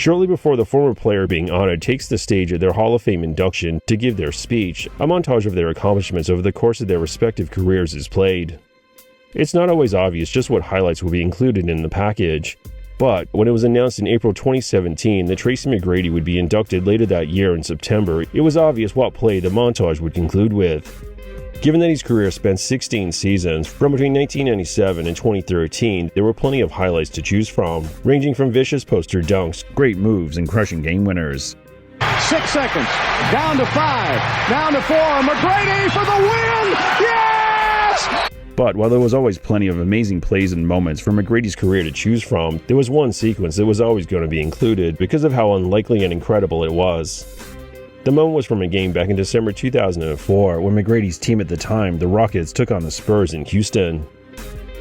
Shortly before the former player being honored takes the stage at their Hall of Fame induction to give their speech, a montage of their accomplishments over the course of their respective careers is played. It's not always obvious just what highlights will be included in the package, but when it was announced in April 2017 that Tracy McGrady would be inducted later that year in September, it was obvious what play the montage would conclude with. Given that his career spanned 16 seasons, from between 1997 and 2013, there were plenty of highlights to choose from, ranging from vicious poster dunks, great moves, and crushing game winners. 6 seconds, down to 5, down to 4, McGrady for the win! Yes! But while there was always plenty of amazing plays and moments for McGrady's career to choose from, there was one sequence that was always going to be included because of how unlikely and incredible it was. The moment was from a game back in December 2004 when McGrady's team at the time, the Rockets, took on the Spurs in Houston.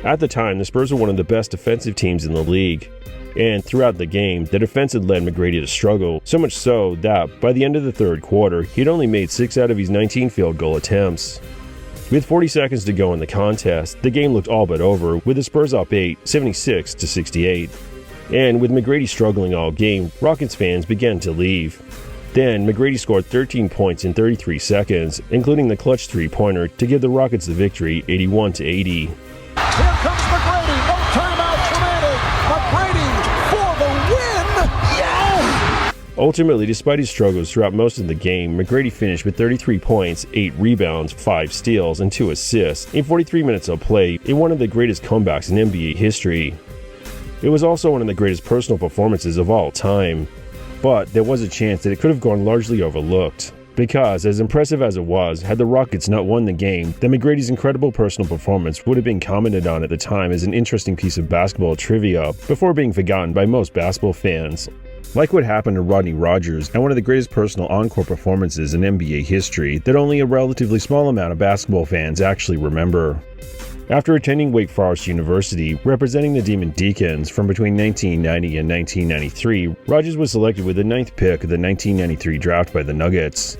At the time, the Spurs were one of the best defensive teams in the league, and throughout the game, the defense had led McGrady to struggle, so much so that by the end of the third quarter, he'd only made 6 out of his 19 field goal attempts. With 40 seconds to go in the contest, the game looked all but over, with the Spurs up 8, 76-68. And with McGrady struggling all game, Rockets fans began to leave. Then, McGrady scored 13 points in 33 seconds, including the clutch three-pointer to give the Rockets the victory 81-80. Here comes McGrady, no timeouts remaining. McGrady for the win! Yeah! Ultimately, despite his struggles throughout most of the game, McGrady finished with 33 points, 8 rebounds, 5 steals, and 2 assists in 43 minutes of play in one of the greatest comebacks in NBA history. It was also one of the greatest personal performances of all time. But there was a chance that it could have gone largely overlooked, because as impressive as it was, had the Rockets not won the game, then McGrady's incredible personal performance would have been commented on at the time as an interesting piece of basketball trivia before being forgotten by most basketball fans. Like what happened to Rodney Rogers and one of the greatest personal encore performances in NBA history that only a relatively small amount of basketball fans actually remember. After attending Wake Forest University, representing the Demon Deacons from between 1990 and 1993, Rogers was selected with the 9th pick of the 1993 draft by the Nuggets.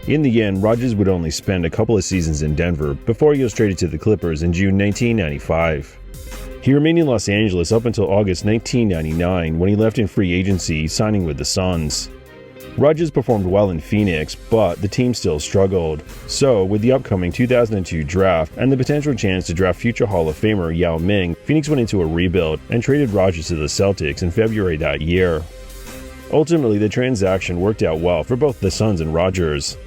In the end, Rogers would only spend a couple of seasons in Denver before he was traded to the Clippers in June 1995. He remained in Los Angeles up until August 1999 when he left in free agency, signing with the Suns. Rogers performed well in Phoenix, but the team still struggled. So, with the upcoming 2002 draft and the potential chance to draft future Hall of Famer Yao Ming, Phoenix went into a rebuild and traded Rogers to the Celtics in February that year. Ultimately, the transaction worked out well for both the Suns and Rogers.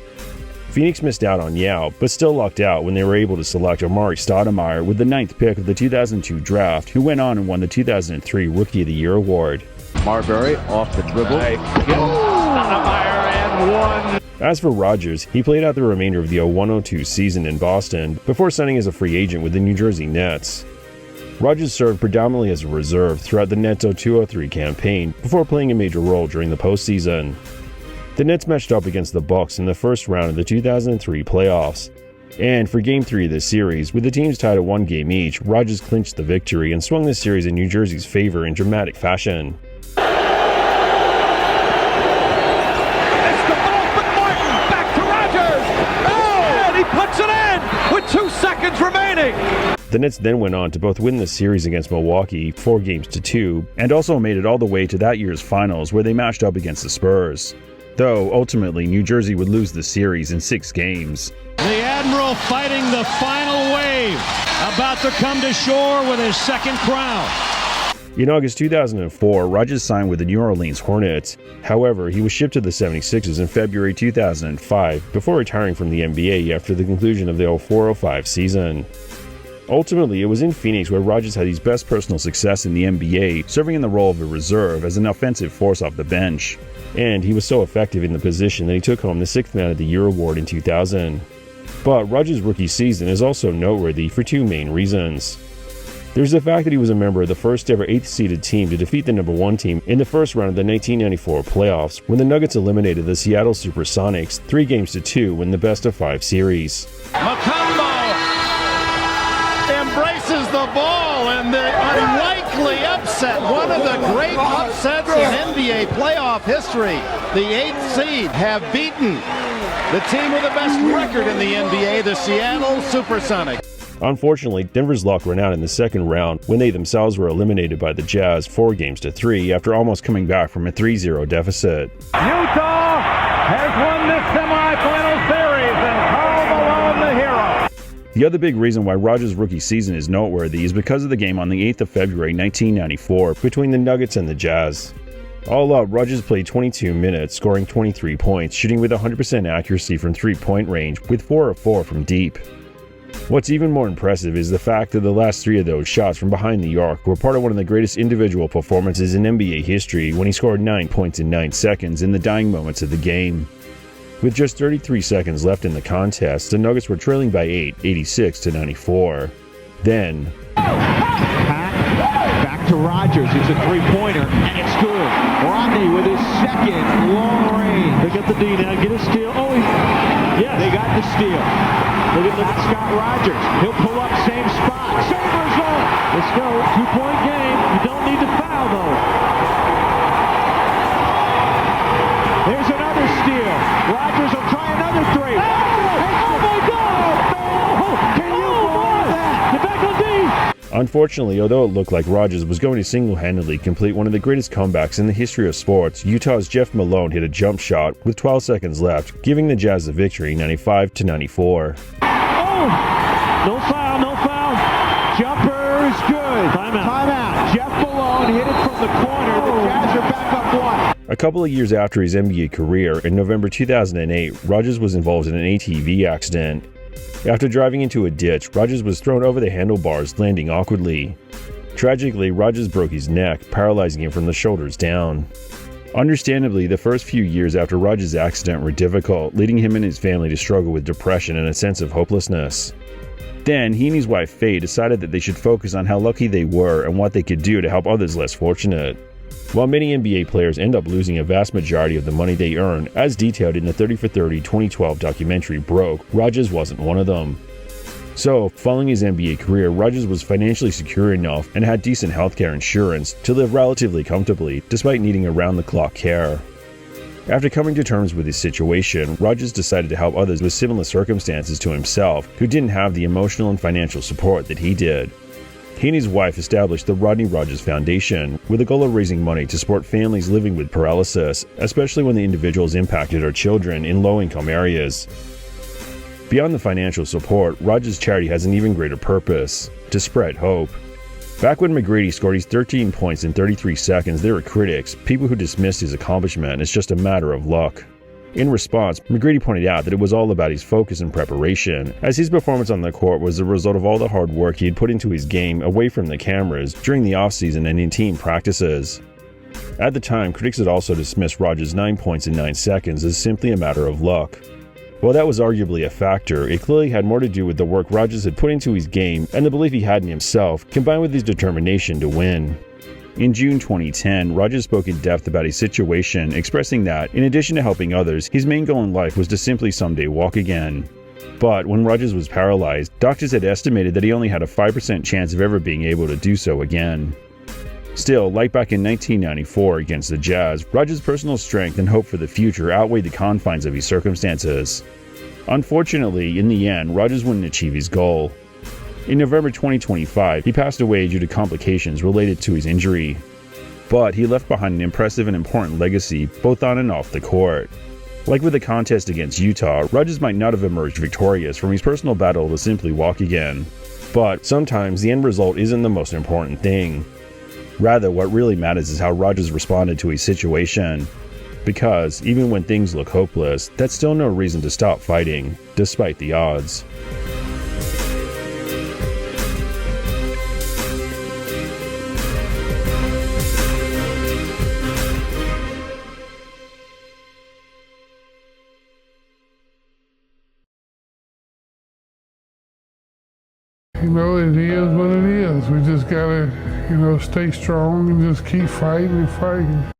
Phoenix missed out on Yao, but still lucked out when they were able to select Amari Stoudemire with the 9th pick of the 2002 draft, who went on and won the 2003 Rookie of the Year award. Marbury off the dribble. Stoudemire and one. As for Rogers, he played out the remainder of the 01-02 season in Boston before signing as a free agent with the New Jersey Nets. Rogers served predominantly as a reserve throughout the Nets 02-03 campaign before playing a major role during the postseason. The Nets matched up against the Bucks in the first round of the 2003 playoffs. And for Game 3 of the series, with the teams tied at 1 game each, Rogers clinched the victory and swung the series in New Jersey's favor in dramatic fashion. Puts it in with 2 seconds remaining. The Nets then went on to both win the series against Milwaukee 4-2, and also made it all the way to that year's finals where they matched up against the Spurs. Though ultimately New Jersey would lose the series in 6 games. The Admiral fighting the final wave, about to come to shore with his 2nd crown. In August 2004, Rogers signed with the New Orleans Hornets. However, he was shipped to the 76ers in February 2005 before retiring from the NBA after the conclusion of the 04-05 season. Ultimately, it was in Phoenix where Rogers had his best personal success in the NBA, serving in the role of a reserve as an offensive force off the bench. And he was so effective in the position that he took home the 6th Man of the Year award in 2000. But Rogers' rookie season is also noteworthy for 2 main reasons. There's the fact that he was a member of the first ever 8th-seeded team to defeat the number 1 team in the first round of the 1994 playoffs when the Nuggets eliminated the Seattle Supersonics 3-2 in the best-of-5 series. Mutombo embraces the ball and the unlikely upset, one of the great upsets in NBA playoff history. The 8th seed have beaten the team with the best record in the NBA, the Seattle Supersonics. Unfortunately, Denver's luck ran out in the second round when they themselves were eliminated by the Jazz 4-3 after almost coming back from a 3-0 deficit. Utah has won this semifinal series, and Karl Malone the hero. The other big reason why Rogers' rookie season is noteworthy is because of the game on the 8th of February 1994 between the Nuggets and the Jazz. All out, Rogers played 22 minutes, scoring 23 points, shooting with 100% accuracy from three-point range, with 4 of 4 from deep. What's even more impressive is the fact that the last 3 of those shots from behind the arc were part of one of the greatest individual performances in NBA history when he scored 9 points in 9 seconds in the dying moments of the game. With just 33 seconds left in the contest, the Nuggets were trailing by 8, 86-94. Then, Back to Rogers. It's a three-pointer, and it's good. Rodney with his second long range. They got the D now. Get a steal. Oh, yes. They got the steal. Look at Scott Rogers. He'll pull up, same spot. Sabres on. Let's go. 2-point game. You don't need to foul, though. There's another steal. Rogers will try another three. Oh my God! Can you believe that? Get back on D. unfortunately, although it looked like Rogers was going to single-handedly complete one of the greatest comebacks in the history of sports, Utah's Jeff Malone hit a jump shot with 12 seconds left, giving the Jazz the victory 95-94. No foul, no foul. Jumper is good. Timeout. Jeff Malone hit it from the corner. The Jazz are back up one. A couple of years after his NBA career, in November 2008, Rogers was involved in an ATV accident. After driving into a ditch, Rogers was thrown over the handlebars, landing awkwardly. Tragically, Rogers broke his neck, paralyzing him from the shoulders down. Understandably, the first few years after Rogers' accident were difficult, leading him and his family to struggle with depression and a sense of hopelessness. Then, he and his wife Faye decided that they should focus on how lucky they were and what they could do to help others less fortunate. While many NBA players end up losing a vast majority of the money they earn, as detailed in the 30 for 30 2012 documentary Broke, Rogers wasn't one of them. So, following his NBA career, Rogers was financially secure enough and had decent healthcare insurance to live relatively comfortably, despite needing around-the-clock care. After coming to terms with his situation, Rogers decided to help others with similar circumstances to himself who didn't have the emotional and financial support that he did. He and his wife established the Rodney Rogers Foundation with the goal of raising money to support families living with paralysis, especially when the individuals impacted are children in low-income areas. Beyond the financial support, Rogers' charity has an even greater purpose: to spread hope. Back when McGrady scored his 13 points in 33 seconds, there were critics, people who dismissed his accomplishment as just a matter of luck. In response, McGrady pointed out that it was all about his focus and preparation, as his performance on the court was the result of all the hard work he had put into his game away from the cameras during the offseason and in team practices. At the time, critics had also dismissed Rogers' 9 points in 9 seconds as simply a matter of luck. While that was arguably a factor, it clearly had more to do with the work Rogers had put into his game and the belief he had in himself, combined with his determination to win. In June 2010, Rogers spoke in depth about his situation, expressing that, in addition to helping others, his main goal in life was to simply someday walk again. But when Rogers was paralyzed, doctors had estimated that he only had a 5% chance of ever being able to do so again. Still, like back in 1994 against the Jazz, Rogers' personal strength and hope for the future outweighed the confines of his circumstances. Unfortunately, in the end, Rogers wouldn't achieve his goal. In November 2025, he passed away due to complications related to his injury. But he left behind an impressive and important legacy both on and off the court. Like with the contest against Utah, Rogers might not have emerged victorious from his personal battle to simply walk again. But sometimes the end result isn't the most important thing. Rather, what really matters is how Rogers responded to his situation. Because, even when things look hopeless, that's still no reason to stop fighting, despite the odds. You know, it is what it is. We just gotta, stay strong and just keep fighting and fighting.